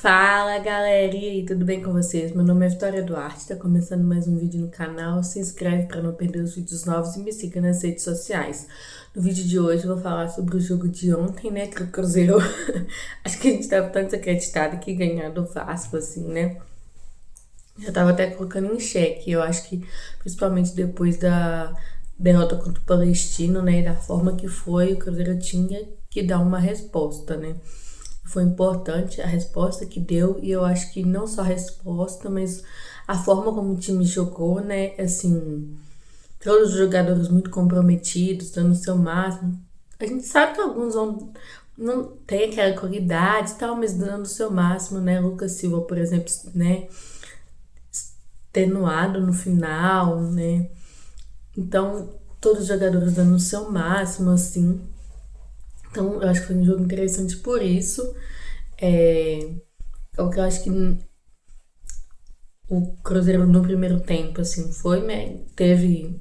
Fala galera, e aí, tudo bem com vocês? Meu nome é Vitória Duarte, tá começando mais um vídeo no canal. Se inscreve para não perder os vídeos novos e me siga nas redes sociais. No vídeo de hoje eu vou falar sobre o jogo de ontem, né? Que o Cruzeiro, acho que a gente tava tanto desacreditado que ganhar do Vasco, assim, né? Já tava até colocando em xeque. Eu acho que, principalmente depois da derrota contra o Palestino, né? E da forma que foi, o Cruzeiro tinha que dar uma resposta, né? Foi importante a resposta que deu, e eu acho que não só a resposta, mas a forma como o time jogou, né? Assim, todos os jogadores muito comprometidos, dando o seu máximo. A gente sabe que alguns vão não tem aquela qualidade e tal, mas dando o seu máximo, né? Lucas Silva, por exemplo, né? Tenuado no final, né? Então, todos os jogadores dando o seu máximo, assim. Então, eu acho que foi um jogo interessante por isso. É, o que eu acho que o Cruzeiro no primeiro tempo, assim, foi, né? Teve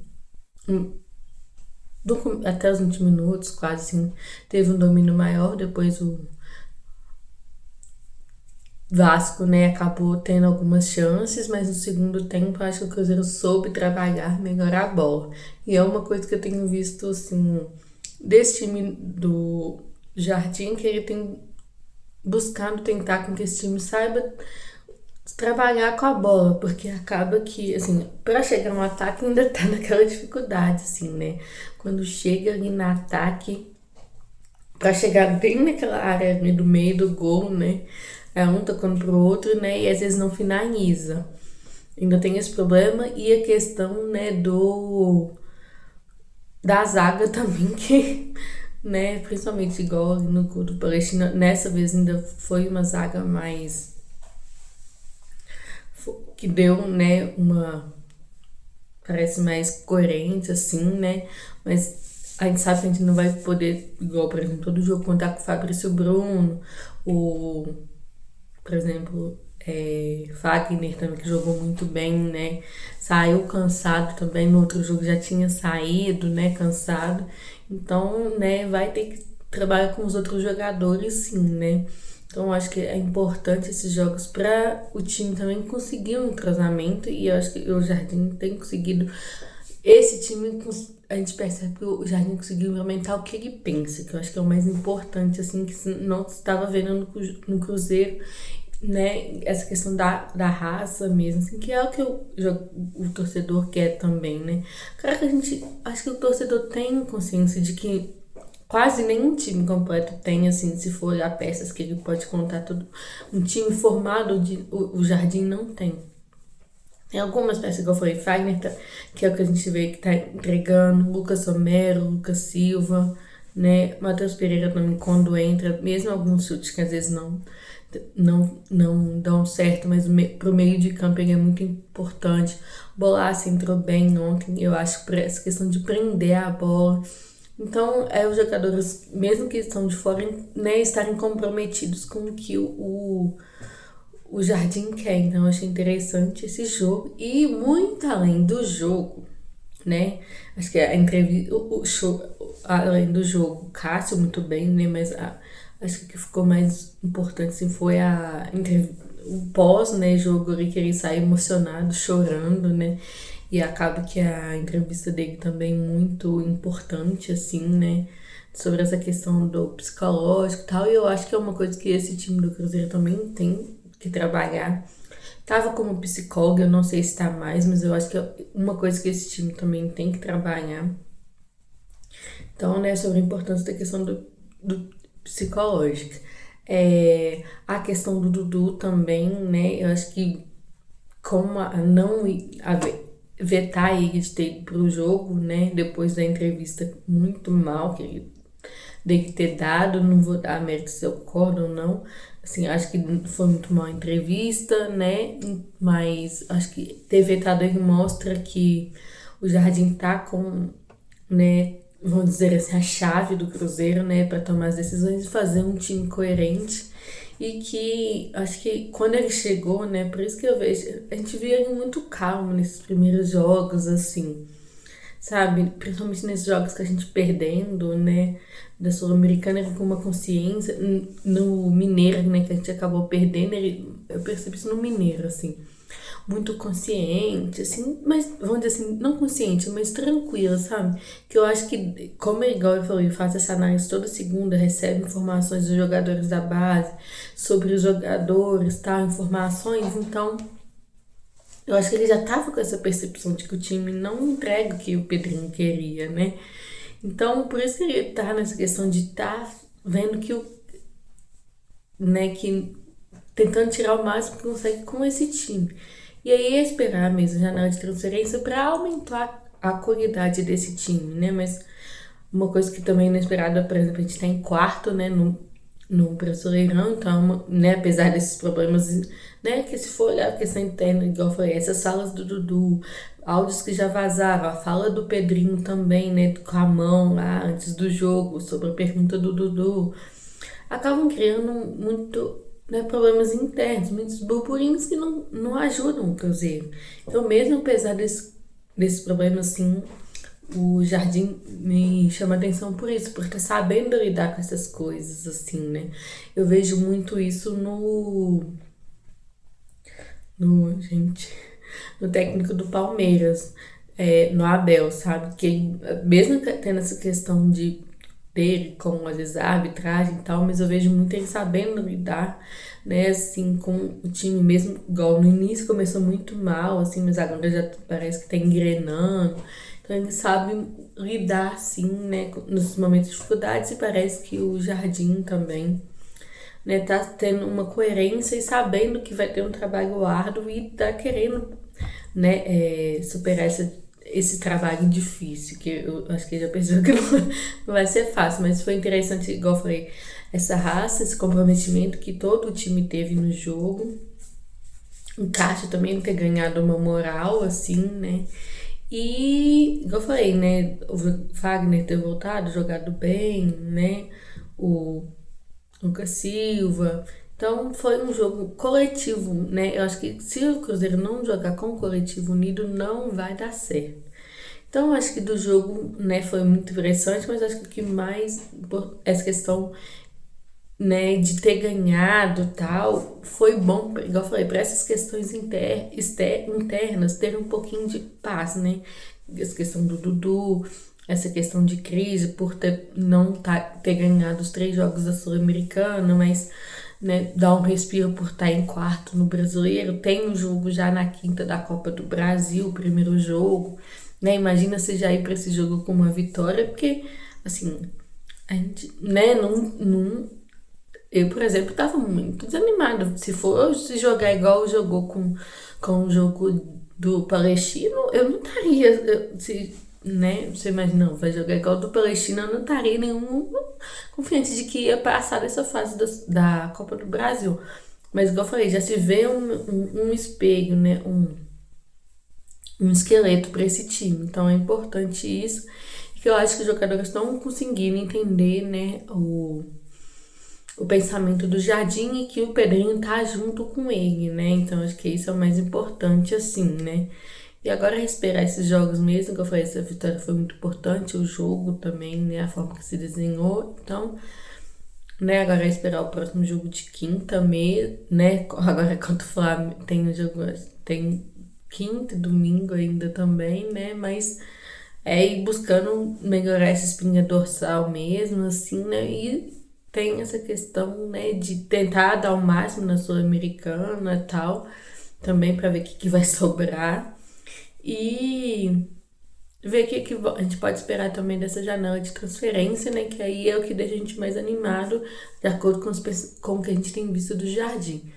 até os 20 minutos, quase assim, teve um domínio maior, depois o Vasco, né, acabou tendo algumas chances, mas no segundo tempo acho que o Cruzeiro soube trabalhar, melhorar a bola. E é uma coisa que eu tenho visto, assim, desse time do Jardim, que ele tem buscado tentar com que esse time saiba trabalhar com a bola, porque acaba que, assim, pra chegar no ataque ainda tá naquela dificuldade, assim, né? Quando chega ali no ataque, pra chegar bem naquela área ali do meio do gol, né? É um tocando pro outro, né? E às vezes não finaliza. Ainda tem esse problema e a questão, né, da zaga também, que, né, principalmente igual ali no gol do Palestina, nessa vez ainda foi uma zaga mais que deu, né, uma parece mais coerente, assim, né? Mas a gente sabe que a gente não vai poder, igual, por exemplo, todo jogo contar com o Fabrício Bruno, o, por exemplo, Fagner também, que jogou muito bem, né? Saiu cansado também, no outro jogo já tinha saído, né? Cansado. Então, né, vai ter que trabalhar com os outros jogadores, sim, né? Então, eu acho que é importante esses jogos para o time também conseguir um entrosamento, e eu acho que o Jardim tem conseguido. Esse time, a gente percebe que o Jardim conseguiu implementar o que ele pensa, que eu acho que é o mais importante, assim, que não estava vendo no Cruzeiro, né? Essa questão da raça mesmo, assim, que é o que o torcedor quer também, né? Cara, que a gente. Acho que o torcedor tem consciência de que quase nenhum time completo tem, assim, se for olhar peças que ele pode contar tudo. Um time formado o Jardim não tem. Tem algumas peças que eu falei, Fagner, que é o que a gente vê que tá entregando, Lucas Romero, Lucas Silva, né? Matheus Pereira também, quando entra, mesmo alguns chutes que às vezes não dão certo, mas pro meio de campo ele é muito importante. Bolassi entrou bem ontem, eu acho, por essa questão de prender a bola. Então, os jogadores, mesmo que estão de fora, né, estarem comprometidos com o que o Jardim quer. Então, eu achei interessante esse jogo. E muito além do jogo, né? Acho que a entrevista, o show, além do jogo, o Cássio muito bem, né? Mas acho que o que ficou mais importante assim, foi o pós, né? Jogo ali que ele sai emocionado, chorando, né? E acaba que a entrevista dele também muito importante, assim, né? Sobre essa questão do psicológico e tal. E eu acho que é uma coisa que esse time do Cruzeiro também tem que trabalhar. Tava como psicóloga, eu não sei se tá mais, mas eu acho que é uma coisa que esse time também tem que trabalhar. Então, né, sobre a importância da questão do psicológica. A questão do Dudu também, né, eu acho que como a não vetar ele de ter ido pro jogo, né, depois da entrevista muito mal que ele dele ter dado, não vou dar mérito se eu concordo ou não. Assim, acho que foi muito mal a entrevista, né? Mas acho que ter vetado ele mostra que o Jardim tá com, né, vamos dizer assim, a chave do Cruzeiro, né, para tomar as decisões e fazer um time coerente. E que acho que quando ele chegou, né, por isso que eu vejo, a gente via ele muito calmo nesses primeiros jogos, assim, sabe? Principalmente nesses jogos que a gente perdendo, né? Da Sul-Americana com uma consciência. No Mineiro, né? Que a gente acabou perdendo, eu percebi isso no Mineiro, assim. Muito consciente, assim, mas vamos dizer assim, não consciente, mas tranquila, sabe? Que eu acho que, como é igual eu falei, faz essa análise toda segunda, recebe informações dos jogadores da base, sobre os jogadores, tal, informações, então eu acho que ele já tava com essa percepção de que o time não entrega o que o Pedrinho queria, né? Então, por isso que ele tá nessa questão de estar vendo que o, né, que tentando tirar o máximo que consegue com esse time. E aí é esperar mesmo a janela de transferência para aumentar a qualidade desse time, né? Mas uma coisa que também é inesperada, por exemplo, a gente tá em quarto, né, no Brasileirão, então, né, apesar desses problemas, né, que se for olhar a questão interna, igual eu falei, essas salas do Dudu, áudios que já vazaram, a fala do Pedrinho também, né, com a mão lá antes do jogo, sobre a pergunta do Dudu, acabam criando muito, né, problemas internos, muitos burburinhos que não ajudam o Cruzeiro. Então, mesmo apesar desse problema, assim, o Jardim me chama atenção por isso, por estar sabendo lidar com essas coisas, assim, né? Eu vejo muito isso gente, no técnico do Palmeiras, no Abel, sabe? Que mesmo tendo essa questão de dele com às vezes a arbitragem e tal, mas eu vejo muito ele sabendo lidar, né, assim, com o time mesmo, igual no início começou muito mal, assim, mas agora já parece que tá engrenando, então ele sabe lidar, assim, né, nos momentos de dificuldades e parece que o Jardim também, né, tá tendo uma coerência e sabendo que vai ter um trabalho árduo e tá querendo, né, superar esse trabalho difícil, que eu acho que ele já percebeu que não vai ser fácil, mas foi interessante, igual eu falei, essa raça, esse comprometimento que todo o time teve no jogo, o Cássio também ter ganhado uma moral, assim, né, e, igual eu falei, né, o Wagner ter voltado, jogado bem, né, o Lucas Silva. Então foi um jogo coletivo, né? Eu acho que se o Cruzeiro não jogar com o coletivo unido, não vai dar certo. Então eu acho que do jogo, né, foi muito interessante, mas acho que o que mais, essa questão, né, de ter ganhado e tal, foi bom, igual eu falei, para essas questões internas ter um pouquinho de paz, né? Essa questão do Dudu, essa questão de crise por ter ganhado os 3 jogos da Sul-Americana, mas, né, dar um respiro por estar em quarto no Brasileiro. Tem um jogo já na quinta da Copa do Brasil, o primeiro jogo, né? Imagina você já ir para esse jogo com uma vitória, porque, assim, a gente, né, eu, por exemplo, tava muito desanimada. Se jogar igual jogou com o jogo do Palestino, eu não estaria. Né? Você imagina, não, vai jogar igual do Palestino, eu não estaria nenhum confiante de que ia passar dessa fase da Copa do Brasil. Mas, igual eu falei, já se vê um espelho, né? Um esqueleto para esse time. Então é importante isso. E que eu acho que os jogadores estão conseguindo entender, né? O pensamento do Jardim e que o Pedrinho tá junto com ele, né? Então acho que isso é o mais importante, assim, né? E agora esperar esses jogos mesmo, que eu falei, essa vitória foi muito importante, o jogo também, né? A forma que se desenhou. Então, né? Agora é esperar o próximo jogo de quinta mesmo, né? Agora contra o Flamengo tem o jogo, tem quinta e domingo ainda também, né? Mas é ir buscando melhorar essa espinha dorsal mesmo, assim, né? E tem essa questão, né, de tentar dar o máximo na Sul-Americana e tal, também para ver o que vai sobrar. E ver o que a gente pode esperar também dessa janela de transferência, né? Que aí é o que deixa a gente mais animado, de acordo com o que a gente tem visto do Jardim.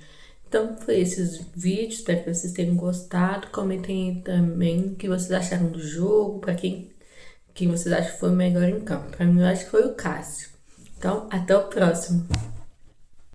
Então, foi esses vídeos, espero que vocês tenham gostado. Comentem aí também o que vocês acharam do jogo, para quem vocês acham que foi o melhor em campo. Para mim, eu acho que foi o Cássio. Então, até o próximo.